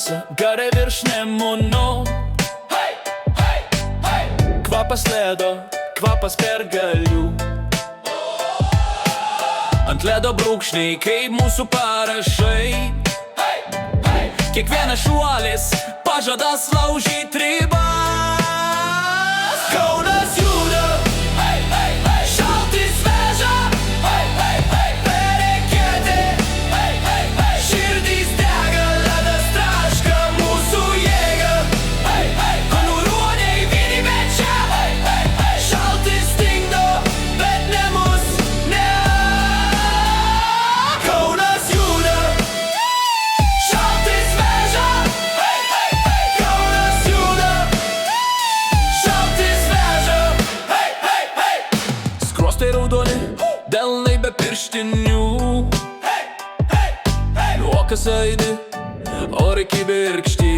trasa, gare virš Nemuno. Kvapas ledo, kvapas pergalių. Ant ledo brūkšniai, kaip mūsų parašai. Kiekvienas šuolis pažadas laužyt ribas. Kaunas juda, šaltis veža, perekėti, širdys dega, ledas traška mūsų jėga. Kalnų ruoniai vieni mečia, šaltis stingdo, bet ne mus, ne. Kaunas juda, šaltis veža, Kaunas juda, šaltis veža. Skruostai raudoni, delnai be pirštinių. Juokas aidi, orai kibirkšti.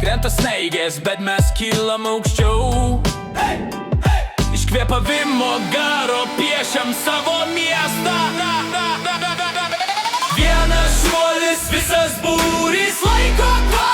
Krenta snaigės, bet mes kylam aukščiau. Iš kvėpavimo garo piešiam savo miestą. Vienas šuolis, visas būrys laiko kvapą.